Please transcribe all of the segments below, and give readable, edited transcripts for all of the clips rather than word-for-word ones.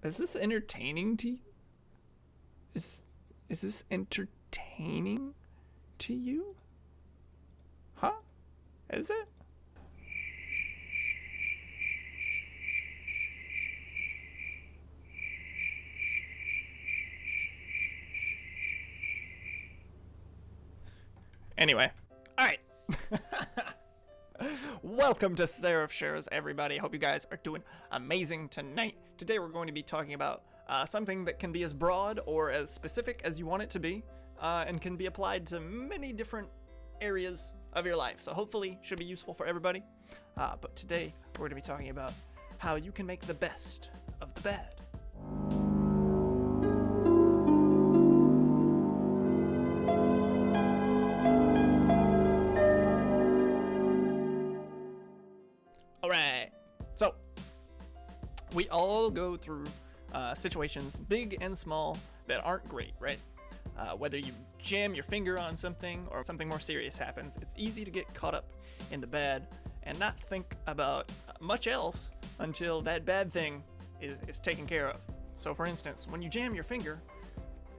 Is this entertaining to you? Is this entertaining to you? Huh? Is it? Anyway, alright. Welcome to SeraphShares, everybody. Hope you guys are doing amazing tonight. Today we're going to be talking about something that can be as broad or as specific as you want it to be, and can be applied to many different areas of your life. So hopefully should be useful for everybody. But today we're going to be talking about how you can make the best of the bad. Alright, so we all go through situations, big and small, that aren't great, right? Whether you jam your finger on something or something more serious happens, it's easy to get caught up in the bad and not think about much else until that bad thing is taken care of. So for instance, when you jam your finger,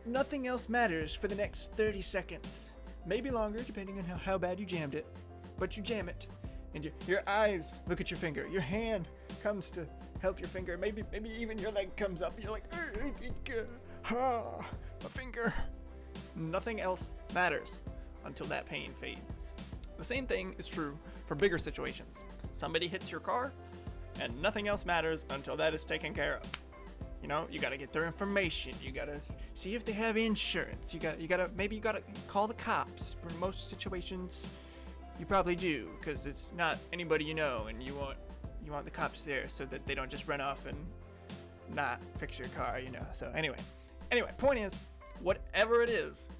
nothing else matters for the next 30 seconds. Maybe longer, depending on how bad you jammed it, but you jam it. And your eyes look at your finger. Your hand comes to help your finger. Maybe even your leg comes up. And you're like, my finger. Nothing else matters until that pain fades. The same thing is true for bigger situations. Somebody hits your car, and nothing else matters until that is taken care of. You know, you gotta get their information. You gotta see if they have insurance. You gotta call the cops. For most situations, you probably do, because it's not anybody you know, and you want the cops there so that they don't just run off and not fix your car, you know. So anyway, point is, whatever it is,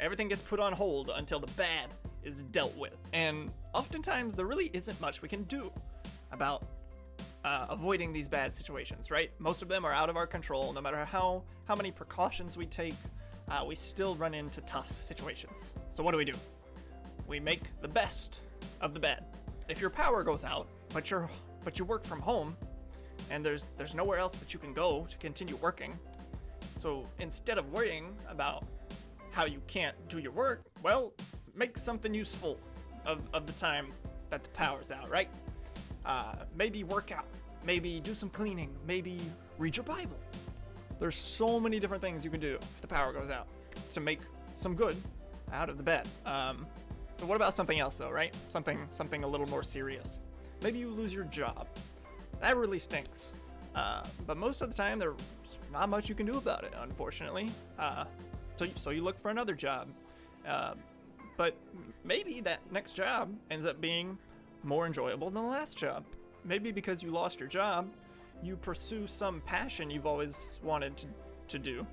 everything gets put on hold until the bad is dealt with. And oftentimes there really isn't much we can do about avoiding these bad situations, right? Most of them are out of our control. No matter how many precautions we take, we still run into tough situations. So what do? We make the best of the bad. If your power goes out, but you work from home, and there's nowhere else that you can go to continue working, so instead of worrying about how you can't do your work, well, make something useful of the time that the power's out, right? Maybe work out, maybe do some cleaning, maybe read your Bible. There's so many different things you can do if the power goes out to make some good out of the bad. So what about something else though, right? Something a little more serious. Maybe you lose your job. That really stinks. But most of the time, there's not much you can do about it, unfortunately. So you look for another job. But maybe that next job ends up being more enjoyable than the last job. Maybe because you lost your job, you pursue some passion you've always wanted to do,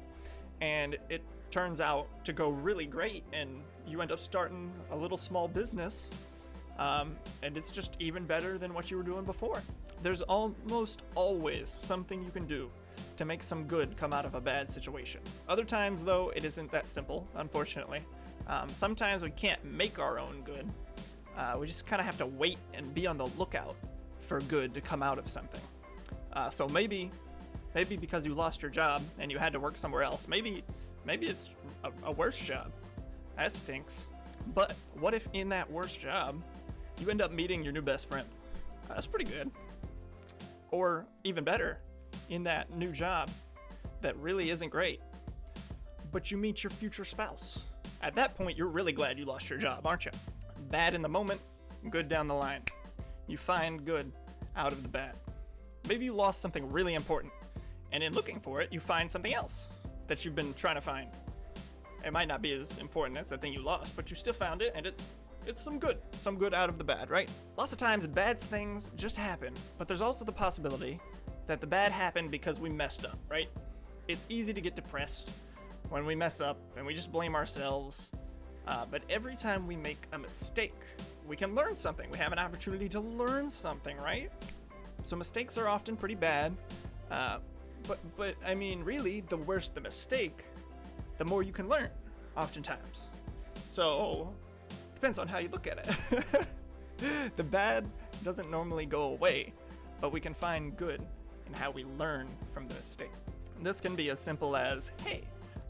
and it turns out to go really great, and you end up starting a little small business, and it's just even better than what you were doing before. There's almost always something you can do to make some good come out of a bad situation. Other times, though, it isn't that simple, unfortunately. Sometimes we can't make our own good. We just kind of have to wait and be on the lookout for good to come out of something. So maybe because you lost your job and you had to work somewhere else, maybe it's a worse job. That stinks. But what if in that worst job, you end up meeting your new best friend? That's pretty good. Or even better, in that new job that really isn't great, but you meet your future spouse. At that point, you're really glad you lost your job, aren't you? Bad in the moment, good down the line. You find good out of the bad. Maybe you lost something really important, and in looking for it, you find something else that you've been trying to find. It might not be as important as the thing you lost, but you still found it, and it's some good out of the bad, right? Lots of times, bad things just happen, but there's also the possibility that the bad happened because we messed up, right? It's easy to get depressed when we mess up, and we just blame ourselves. But every time we make a mistake, we can learn something. We have an opportunity to learn something, right? So mistakes are often pretty bad, but I mean, really, the worse the mistake, the more you can learn, oftentimes. So, depends on how you look at it. The bad doesn't normally go away, but we can find good in how we learn from the mistake. This can be as simple as, hey,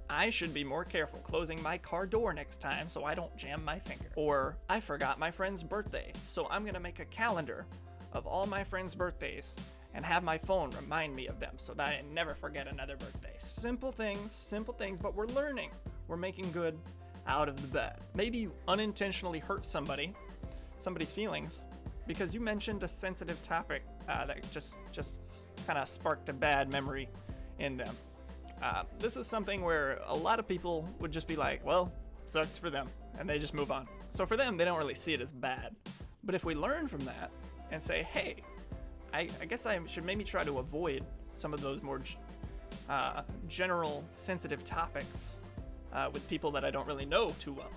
I should be more careful closing my car door next time so I don't jam my finger. Or, I forgot my friend's birthday, so I'm gonna make a calendar of all my friends' birthdays and have my phone remind me of them so that I never forget another birthday. Simple things, but we're learning. We're making good out of the bad. Maybe you unintentionally hurt somebody's feelings because you mentioned a sensitive topic that just kind of sparked a bad memory in them. This is something where a lot of people would just be like, well, sucks for them, and they just move on. So for them, they don't really see it as bad. But if we learn from that and say, hey, I guess I should maybe try to avoid some of those more general sensitive topics with people that I don't really know too well,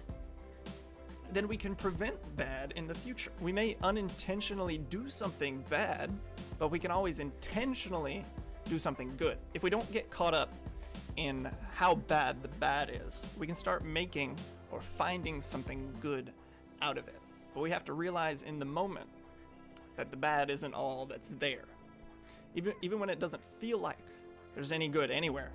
then we can prevent bad in the future. We may unintentionally do something bad, but we can always intentionally do something good. If we don't get caught up in how bad the bad is, we can start making or finding something good out of it. But we have to realize in the moment that the bad isn't all that's there. Even when it doesn't feel like there's any good anywhere,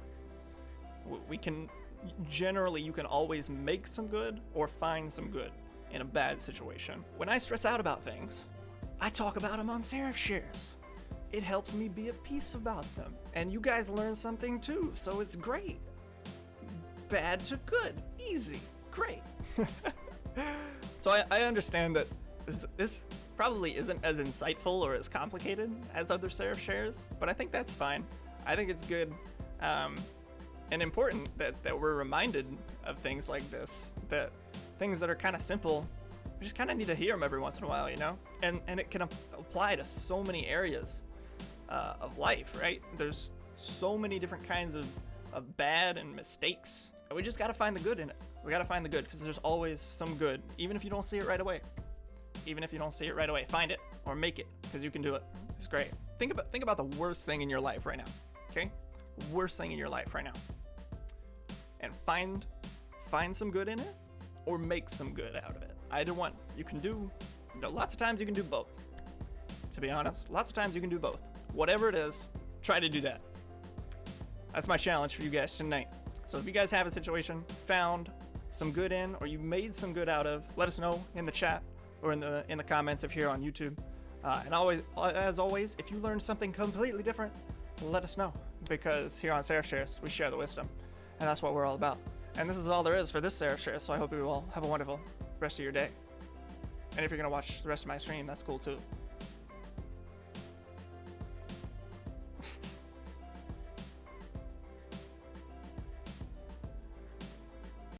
you can always make some good or find some good in a bad situation. When I stress out about things, I talk about them on SeraphShares. It helps me be at peace about them. And you guys learn something too, so it's great. Bad to good, easy, great. So I understand that this probably isn't as insightful or as complicated as other SeraphShares, but I think that's fine. I think it's good and important that we're reminded of things like this, that things that are kind of simple, we just kind of need to hear them every once in a while, you know? And it can apply to so many areas of life, right? There's so many different kinds of bad and mistakes. We just got to find the good in it. We got to find the good because there's always some good, even if you don't see it right away. Find it or make it because you can do it. It's great. Think about the worst thing in your life right now, okay? Worst thing in your life right now. And find some good in it or make some good out of it. Either one. You can do, lots of times you can do both. To be honest, lots of times you can do both. Whatever it is, try to do that. That's my challenge for you guys tonight. So if you guys have a situation, found some good in, or you made some good out of, let us know in the chat or in the comments if you're on YouTube. And as always, if you learned something completely different, let us know, because here on SeraphShares, we share the wisdom, and that's what we're all about. And this is all there is for this SeraphShares, so I hope you all have a wonderful rest of your day. And if you're going to watch the rest of my stream, that's cool too.